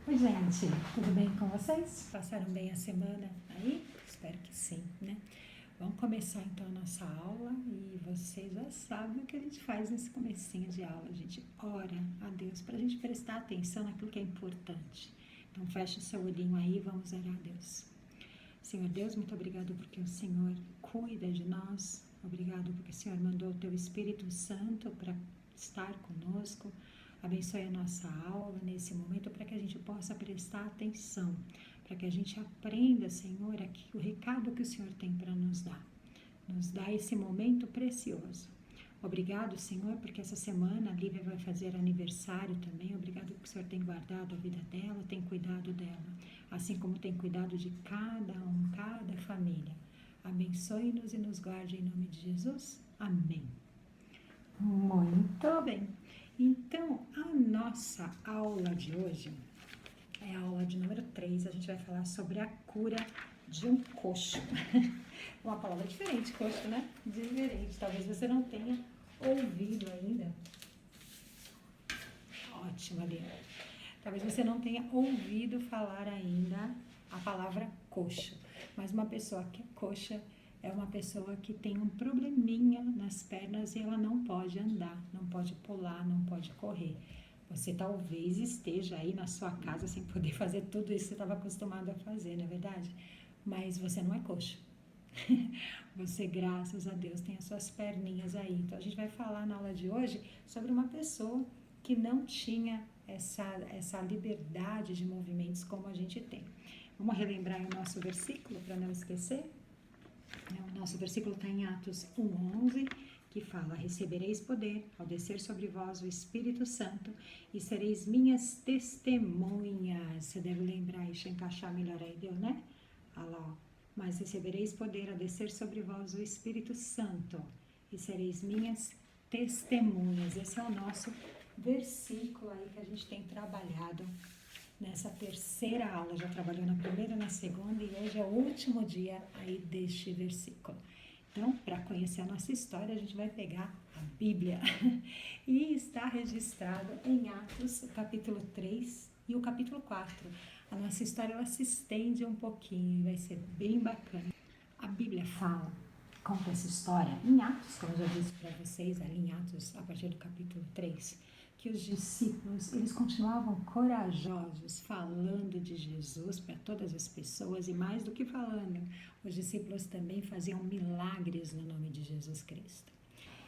Oi, gente, tudo bem com vocês? Passaram bem a semana aí? Espero que sim, né? Vamos começar então a nossa aula e vocês já sabem o que a gente faz nesse comecinho de aula. A gente ora a Deus para a gente prestar atenção naquilo que é importante. Então feche o seu olhinho aí e vamos orar a Deus. Senhor Deus, muito obrigado porque o Senhor cuida de nós. Obrigado porque o Senhor mandou o teu Espírito Santo para estar conosco. Abençoe a nossa aula nesse momento para que a gente possa prestar atenção, para que a gente aprenda, Senhor, aqui o recado que o Senhor tem para nos dar. Nos dá esse momento precioso. Obrigado, Senhor, porque essa semana a Lívia vai fazer aniversário também. Obrigado porque o Senhor tem guardado a vida dela, tem cuidado dela, assim como tem cuidado de cada um, cada família. Abençoe-nos e nos guarde em nome de Jesus. Amém. Muito bem. Então, a nossa aula de hoje é a aula de número 3. A gente vai falar sobre a cura de um coxo. Uma palavra diferente, coxo, né? Diferente. Talvez você não tenha ouvido ainda. Ótimo, ali. Talvez você não tenha ouvido falar ainda a palavra coxo. Mas uma pessoa que é coxa é uma pessoa que tem um probleminha nas pernas e ela não pode andar, não pode pular, não pode correr. Você talvez esteja aí na sua casa sem poder fazer tudo isso que você estava acostumado a fazer, não é verdade? Mas você não é coxo. Você, graças a Deus, tem as suas perninhas aí. Então, a gente vai falar na aula de hoje sobre uma pessoa que não tinha essa liberdade de movimentos como a gente tem. Vamos relembrar o nosso versículo para não esquecer? O nosso versículo está em Atos 1:11, que fala: recebereis poder ao descer sobre vós o Espírito Santo e sereis minhas testemunhas. Você deve lembrar, deixa eu encaixar melhor aí, deu, né? Olha lá, ó. Mas recebereis poder ao descer sobre vós o Espírito Santo e sereis minhas testemunhas. Esse é o nosso versículo aí que a gente tem trabalhado nessa terceira aula. Já trabalhou na primeira, na segunda e hoje é o último dia aí deste versículo. Então, para conhecer a nossa história, a gente vai pegar a Bíblia e está registrado em Atos, o capítulo 3 e o capítulo 4. A nossa história ela se estende um pouquinho e vai ser bem bacana. A Bíblia fala, conta essa história em Atos, como eu já disse para vocês, ali em Atos, a partir do capítulo 3, que os discípulos, eles continuavam corajosos, falando de Jesus para todas as pessoas, e mais do que falando, os discípulos também faziam milagres no nome de Jesus Cristo.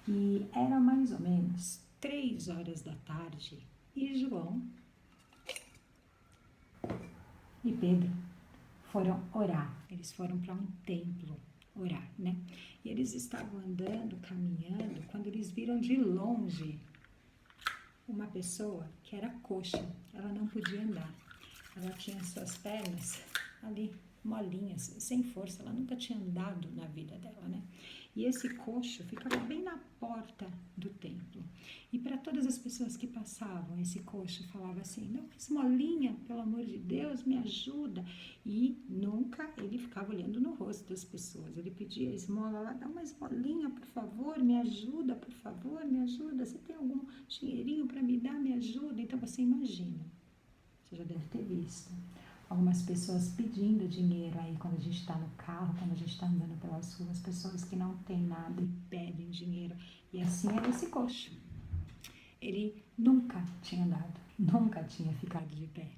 E era mais ou menos 3 horas da tarde, e João e Pedro foram orar. Eles foram para um templo orar, né? E eles estavam andando, caminhando, quando eles viram de longe uma pessoa que era coxa. Ela não podia andar. Ela tinha suas pernas ali molinhas, sem força. Ela nunca tinha andado na vida dela, né? E esse coxo ficava bem na porta do templo. E para todas as pessoas que passavam, esse coxo falava assim: não, esmolinha, pelo amor de Deus, me ajuda. E nunca ele ficava olhando no rosto das pessoas. Ele pedia esmola lá: dá uma esmolinha, por favor, me ajuda, por favor, me ajuda. Você tem algum dinheirinho para me dar? Me ajuda. Então você imagina, você já deve ter visto algumas pessoas pedindo dinheiro aí quando a gente está no carro, quando a gente está andando pelas ruas, pessoas que não têm nada e pedem dinheiro. E assim era esse coxo. Ele nunca tinha andado, nunca tinha ficado de pé.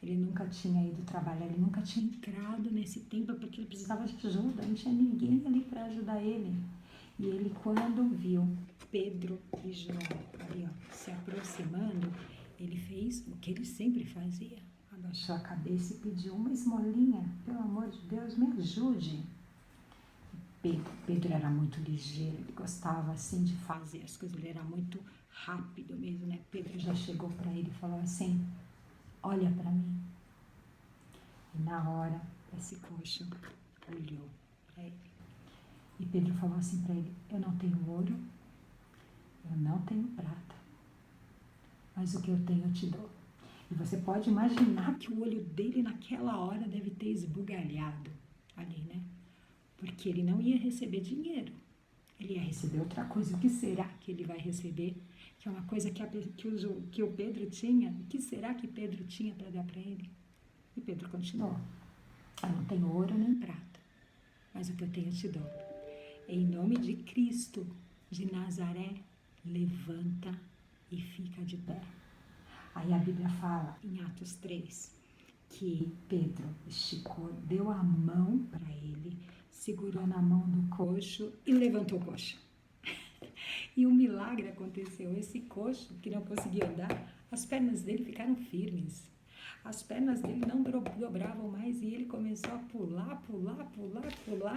Ele nunca tinha ido trabalhar, ele nunca tinha entrado nesse templo porque ele precisava de ajuda, não tinha ninguém ali para ajudar ele. E ele, quando viu Pedro e João ali, ó, se aproximando, ele fez o que ele sempre fazia. Abaixou a cabeça e pediu uma esmolinha. Pelo amor de Deus, me ajude. Pedro era muito ligeiro, ele gostava assim de fazer as coisas, ele era muito rápido mesmo, né? Pedro já chegou para ele e falou assim: olha para mim. E na hora, esse coxo olhou para ele. E Pedro falou assim para ele: eu não tenho ouro, eu não tenho prata, mas o que eu tenho eu te dou. E você pode imaginar que o olho dele naquela hora deve ter esbugalhado ali, né? Porque ele não ia receber dinheiro, ele ia receber outra coisa. O que será que ele vai receber? que é uma coisa que o Pedro tinha. O que será que Pedro tinha para dar para ele? E Pedro continuou: eu não tenho ouro nem prata, mas o que eu tenho eu te dou. Em nome de Cristo de Nazaré, levanta e fica de pé. Aí a Bíblia fala em Atos 3 que Pedro esticou, deu a mão para ele, segurou na mão do coxo e levantou o coxo. E um milagre aconteceu. Esse coxo, que não conseguia andar, as pernas dele ficaram firmes. As pernas dele não dobravam mais e ele começou a pular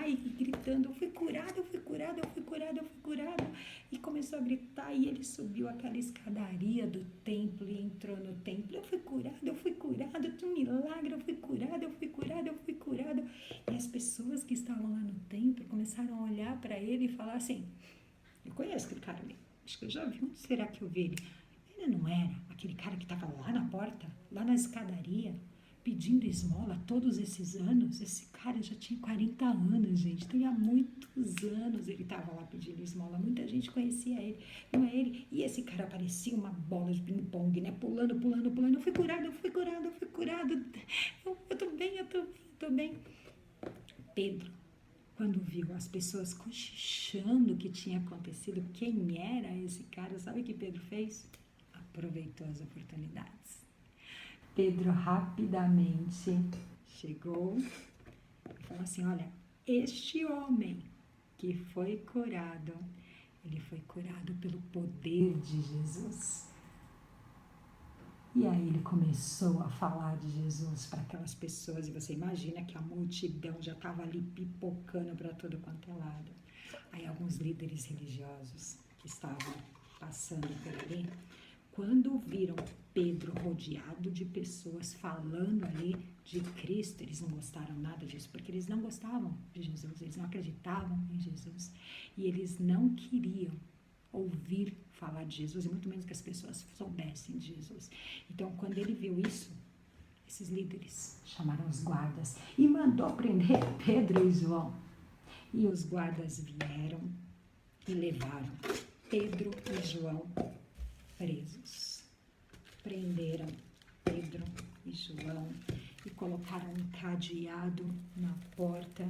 e gritando: eu fui curado, eu fui curado, eu fui curado, eu fui curado. E começou a gritar e ele subiu aquela escadaria do templo e entrou no templo: eu fui curado, um milagre, eu fui curado, eu fui curado, eu fui curado. E as pessoas que estavam lá no templo começaram a olhar para ele e falar assim: eu conheço aquele cara ali, acho que eu já vi, onde será que eu vi ele? Ele não era aquele cara que estava lá na porta, lá na escadaria, pedindo esmola todos esses anos? Esse cara já tinha 40 anos, gente. Então, há muitos anos ele estava lá pedindo esmola. Muita gente conhecia ele, não é ele? E esse cara parecia uma bola de ping-pong, né? Pulando. Eu fui curado, eu fui curado, eu fui curado. Eu tô bem. Pedro, quando viu as pessoas cochichando o que tinha acontecido, quem era esse cara, sabe o que Pedro fez? Aproveitou as oportunidades. Pedro rapidamente chegou e falou assim: olha, este homem que foi curado, ele foi curado pelo poder de Jesus. E aí ele começou a falar de Jesus para aquelas pessoas, e você imagina que a multidão já estava ali pipocando para todo quanto é lado. Aí alguns líderes religiosos que estavam passando por ali, quando viram Pedro rodeado de pessoas falando ali de Cristo, eles não gostaram nada disso, porque eles não gostavam de Jesus, eles não acreditavam em Jesus, e eles não queriam ouvir falar de Jesus, e muito menos que as pessoas soubessem de Jesus. Então, quando ele viu isso, esses líderes chamaram os guardas e mandou prender Pedro e João. E os guardas vieram e levaram Pedro e João presos. Prenderam Pedro e João e colocaram um cadeado na porta.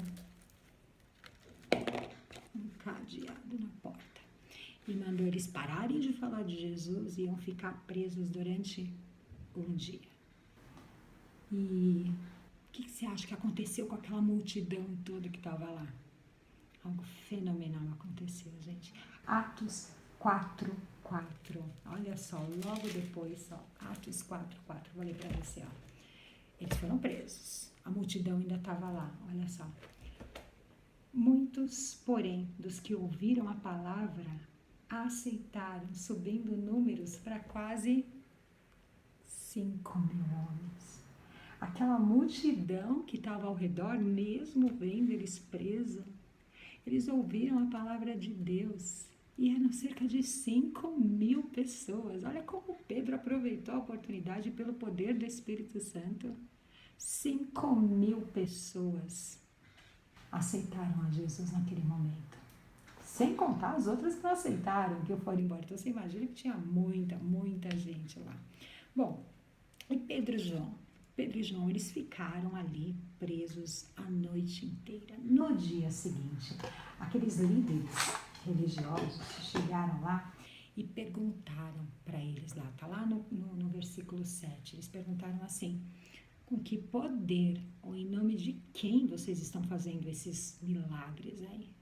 E mandou eles pararem de falar de Jesus e iam ficar presos durante um dia. E o que você acha que aconteceu com aquela multidão toda que estava lá? Algo fenomenal aconteceu, gente. Atos 4:4. Olha só, logo depois, ó, Atos 4:4. Vou ler para você, ó. Eles foram presos. A multidão ainda estava lá, olha só. Muitos, porém, dos que ouviram a palavra, aceitaram, subindo números para quase 5.000 homens. Aquela multidão que estava ao redor, mesmo vendo eles presos, eles ouviram a palavra de Deus e eram cerca de 5.000 pessoas. Olha como Pedro aproveitou a oportunidade pelo poder do Espírito Santo. 5.000 pessoas aceitaram a Jesus naquele momento. Sem contar as outras que não aceitaram, que foram embora. Então, você imagina que tinha muita gente lá. Bom, e Pedro e João, eles ficaram ali presos a noite inteira. No dia seguinte, aqueles líderes religiosos chegaram lá e perguntaram para eles lá, tá lá no versículo 7, eles perguntaram assim: com que poder ou em nome de quem vocês estão fazendo esses milagres aí?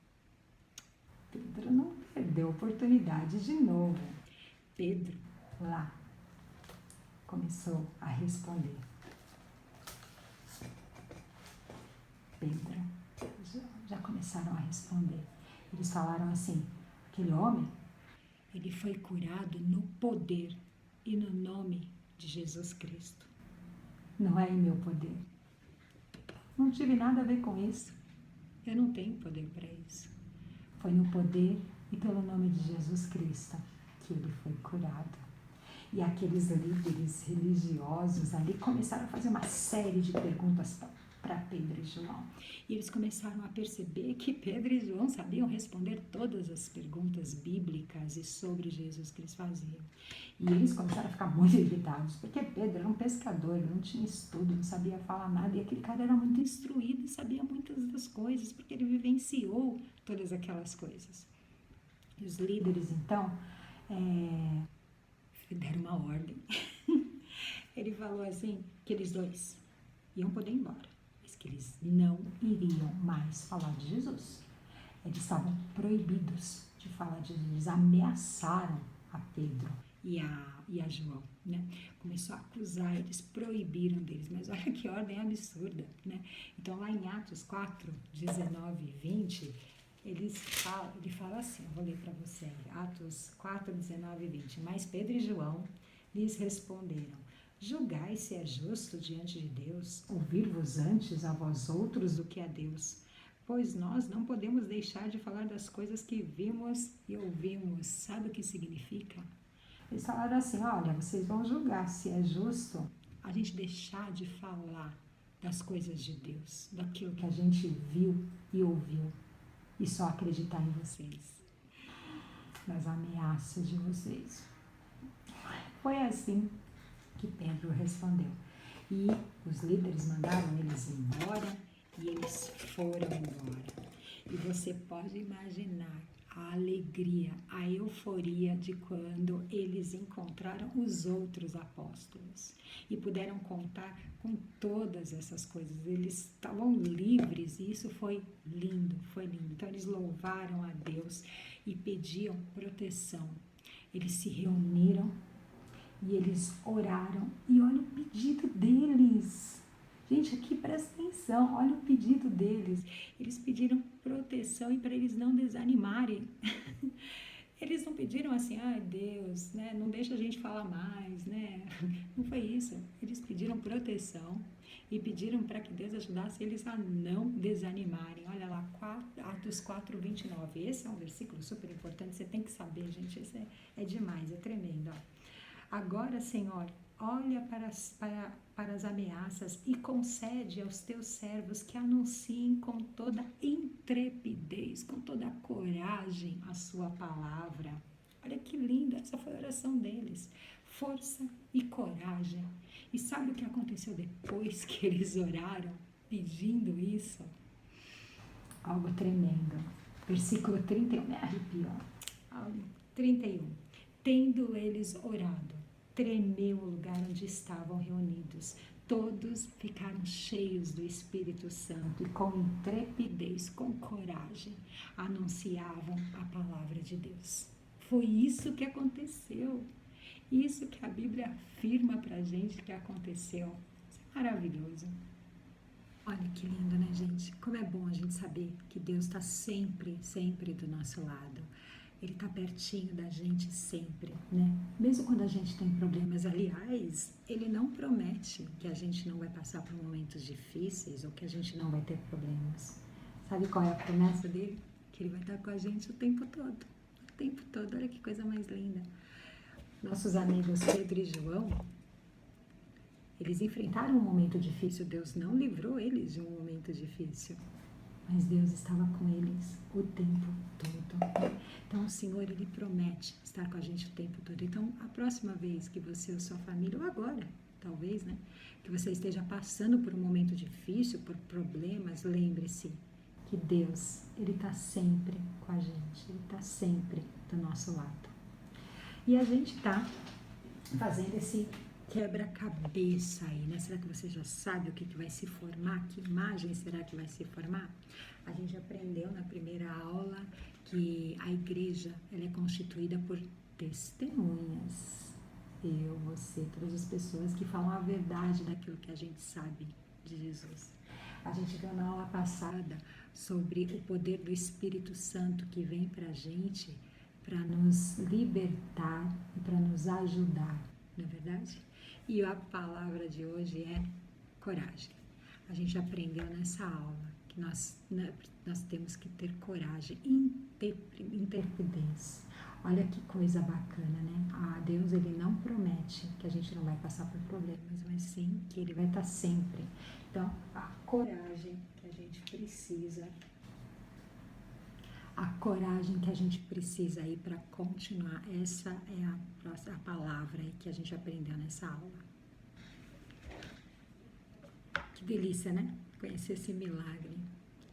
Pedro não perdeu a oportunidade de novo. Pedro lá começou a responder. Pedro já começaram a responder. Eles falaram assim: aquele homem, ele foi curado no poder e no nome de Jesus Cristo. Não é em meu poder. Não tive nada a ver com isso. Eu não tenho poder para isso. Foi no poder e pelo nome de Jesus Cristo que ele foi curado. E aqueles líderes religiosos ali começaram a fazer uma série de perguntas para Pedro e João. E eles começaram a perceber que Pedro e João sabiam responder todas as perguntas bíblicas e sobre Jesus que eles faziam. E eles começaram a ficar muito irritados, porque Pedro era um pescador, não tinha estudo, não sabia falar nada, e aquele cara era muito instruído e sabia muitas das coisas, porque ele vivenciou todas aquelas coisas. E os líderes, então, deram uma ordem. Ele falou assim, que eles dois iam poder ir embora, mas que eles não iriam mais falar de Jesus. Eles estavam proibidos de falar de Jesus. Eles ameaçaram a Pedro e a João, né? Começou a acusar, eles proibiram deles, mas olha que ordem absurda, né? Então lá em Atos 4, 19 e 20, ele fala assim, eu vou ler para você, Atos 4, 19 e 20, mas Pedro e João lhes responderam, julgai se é justo diante de Deus, ouvir-vos antes a vós outros do que a Deus, pois nós não podemos deixar de falar das coisas que vimos e ouvimos. Sabe o que significa? Eles falaram assim, olha, vocês vão julgar se é justo a gente deixar de falar das coisas de Deus, daquilo que a gente viu e ouviu, e só acreditar em vocês, nas ameaças de vocês. Foi assim que Pedro respondeu. E os líderes mandaram eles embora e eles foram embora. E você pode imaginar a alegria, a euforia de quando eles encontraram os outros apóstolos e puderam contar com todas essas coisas. Eles estavam livres e isso foi lindo, foi lindo. Então eles louvaram a Deus e pediam proteção. Eles se reuniram e eles oraram e olha o pedido deles. Gente, aqui presta atenção, olha o pedido deles. Eles pediram proteção e para eles não desanimarem. Eles não pediram assim, ai Deus, né, não deixa a gente falar mais, né? Não foi isso. Eles pediram proteção e pediram para que Deus ajudasse eles a não desanimarem. Olha lá, Atos 4, 29. Esse é um versículo super importante, você tem que saber, gente. Esse é demais, é tremendo. Ó. Agora, Senhor, olha para as ameaças e concede aos teus servos que anunciem com toda intrepidez, com toda coragem a sua palavra. Olha que linda, essa foi a oração deles. Força e coragem. E sabe o que aconteceu depois que eles oraram pedindo isso? Algo tremendo. Versículo 31, me arrepiou. 31. Tendo eles orado, tremeu o lugar onde estavam reunidos. Todos ficaram cheios do Espírito Santo e com intrepidez, com coragem, anunciavam a palavra de Deus. Foi isso que aconteceu. Isso que a Bíblia afirma pra gente que aconteceu. Isso é maravilhoso. Olha que lindo, né, gente? Como é bom a gente saber que Deus está sempre, sempre do nosso lado. Ele está pertinho da gente sempre, né? Mesmo quando a gente tem problemas. Aliás, ele não promete que a gente não vai passar por momentos difíceis ou que a gente não vai ter problemas. Sabe qual é a promessa dele? Que ele vai estar com a gente o tempo todo. O tempo todo. Olha que coisa mais linda. Nossos amigos Pedro e João, eles enfrentaram um momento difícil. Deus não livrou eles de um momento difícil. Mas Deus estava com eles o tempo todo. Então o Senhor, Ele promete estar com a gente o tempo todo. Então a próxima vez que você ou sua família, ou agora, talvez, né, que você esteja passando por um momento difícil, por problemas, lembre-se que Deus, Ele está sempre com a gente. Ele está sempre do nosso lado. E a gente está fazendo esse quebra-cabeça aí, né? Será que você já sabe o que vai se formar? Que imagem será que vai se formar? A gente aprendeu na primeira aula que a igreja, ela é constituída por testemunhas. Eu, você, todas as pessoas que falam a verdade daquilo que a gente sabe de Jesus. A gente viu na aula passada sobre o poder do Espírito Santo que vem pra gente para nos libertar e para nos ajudar, não é verdade? E a palavra de hoje é coragem. A gente aprendeu nessa aula que nós temos que ter coragem, intrepidez. Olha que coisa bacana, né? Deus, Ele não promete que a gente não vai passar por problemas, mas sim que Ele vai estar sempre. Então, a coragem que a gente precisa, aí para continuar, essa é a palavra aí que a gente aprendeu nessa aula. Que delícia, né? Conhecer esse milagre.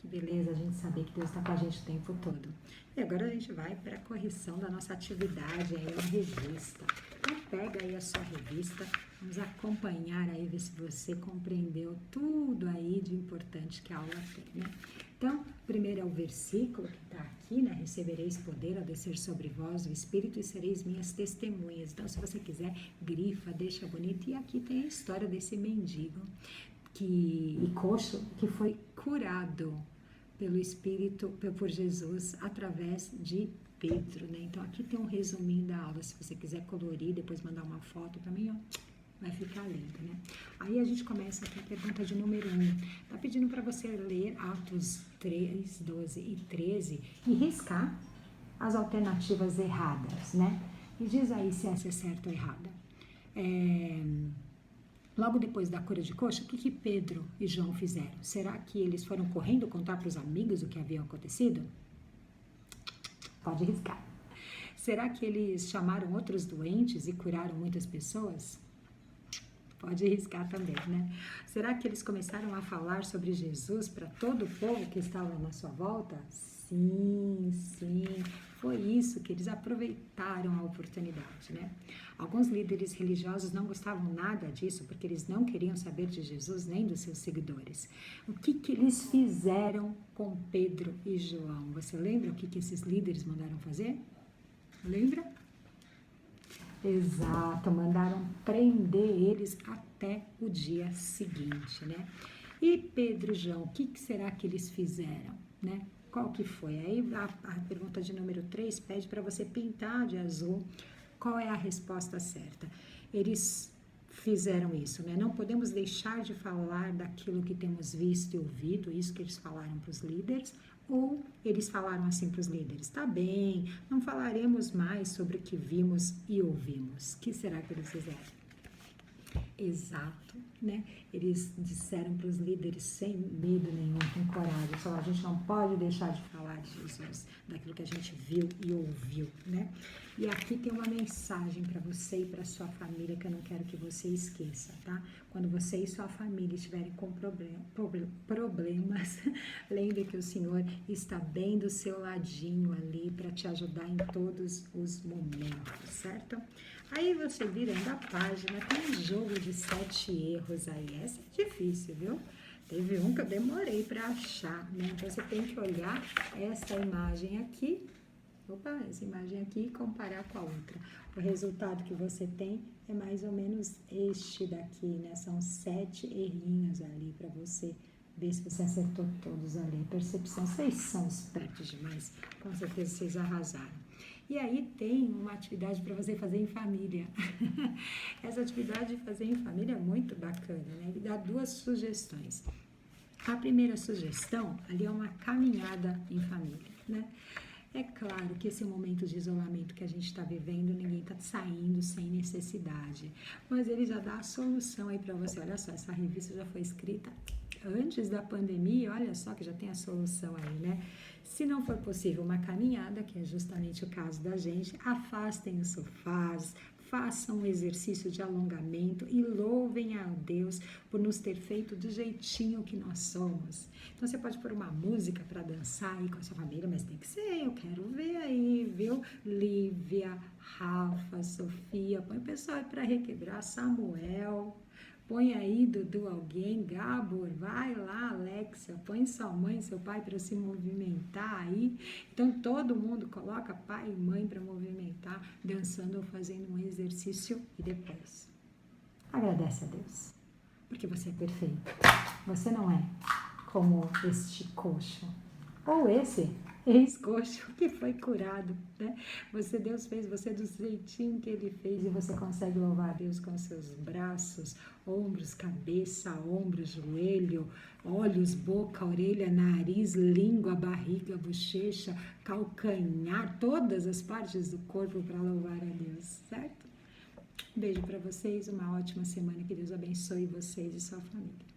Que beleza a gente saber que Deus está com a gente o tempo todo. E agora a gente vai para a correção da nossa atividade aí na revista. Então pega aí a sua revista, vamos acompanhar aí, ver se você compreendeu tudo aí de importante que a aula tem, né? Então, primeiro é o versículo que está aqui, né? Recebereis poder ao descer sobre vós o Espírito e sereis minhas testemunhas. Então, se você quiser, grifa, deixa bonito. E aqui tem a história desse mendigo e coxo que foi curado pelo Espírito, por Jesus, através de Pedro, né? Então, aqui tem um resuminho da aula. Se você quiser colorir, depois mandar uma foto para mim, ó, vai ficar lindo, né? Aí a gente começa aqui a pergunta de número 1. Tá pedindo para você ler Atos 3, 12 e 13 e riscar as alternativas erradas, né? E diz aí se essa é certa ou errada. Logo depois da cura de coxa, o que Pedro e João fizeram? Será que eles foram correndo contar para os amigos o que havia acontecido? Pode riscar. Será que eles chamaram outros doentes e curaram muitas pessoas? Pode riscar também, né? Será que eles começaram a falar sobre Jesus para todo o povo que estava na sua volta? Sim. Foi isso que eles aproveitaram a oportunidade, né? Alguns líderes religiosos não gostavam nada disso, porque eles não queriam saber de Jesus nem dos seus seguidores. O que eles fizeram com Pedro e João? Você lembra o que esses líderes mandaram fazer? Lembra? Exato, mandaram prender eles até o dia seguinte, né? E Pedro e João, o que será que eles fizeram, né? Qual que foi? Aí a pergunta de número 3 pede para você pintar de azul qual é a resposta certa. Eles fizeram isso, né? Não podemos deixar de falar daquilo que temos visto e ouvido, isso que eles falaram para os líderes, ou eles falaram assim para os líderes, tá bem, não falaremos mais sobre o que vimos e ouvimos. O que será que eles fizeram? Exato, né? Eles disseram para os líderes sem medo nenhum, com coragem, só a gente não pode deixar de falar de Jesus, daquilo que a gente viu e ouviu, né? E aqui tem uma mensagem para você e para sua família que eu não quero que você esqueça, tá? Quando você e sua família estiverem com problemas, lembre que o Senhor está bem do seu ladinho ali para te ajudar em todos os momentos, certo? Aí você virando a página, tem um jogo de 7 erros aí. Essa é difícil, viu? Teve um que eu demorei para achar, né? Então você tem que olhar essa imagem aqui, essa imagem aqui e comparar com a outra. O resultado que você tem é mais ou menos este daqui, né? São 7 errinhos ali para você ver se você acertou todos ali. Percepção, vocês são espertos demais. Com certeza vocês arrasaram. E aí tem uma atividade para você fazer em família. Essa atividade de fazer em família é muito bacana, né? Ele dá 2 sugestões. A primeira sugestão, ali é uma caminhada em família, né? É claro que esse momento de isolamento que a gente está vivendo, ninguém está saindo sem necessidade. Mas ele já dá a solução aí para você. Olha só, essa revista já foi escrita antes da pandemia, olha só que já tem a solução aí, né? Se não for possível uma caminhada, que é justamente o caso da gente, afastem os sofás, façam um exercício de alongamento e louvem a Deus por nos ter feito do jeitinho que nós somos. Então você pode pôr uma música para dançar aí com a sua família, mas tem que ser, eu quero ver aí, viu? Lívia, Rafa, Sofia, põe o pessoal aí para requebrar, Samuel. Põe aí, Dudu, alguém, Gabor, vai lá, Alexa, põe sua mãe e seu pai para se movimentar aí. Então, todo mundo coloca pai e mãe para movimentar, dançando ou fazendo um exercício e depois agradece a Deus, porque você é perfeito. Você não é como este coxo, ou esse ex-coxo que foi curado, né? Deus fez você do jeitinho que Ele fez e você consegue louvar a Deus com seus braços, ombros, cabeça, ombro, joelho, olhos, boca, orelha, nariz, língua, barriga, bochecha, calcanhar, todas as partes do corpo para louvar a Deus, certo? Beijo para vocês, uma ótima semana, que Deus abençoe vocês e sua família.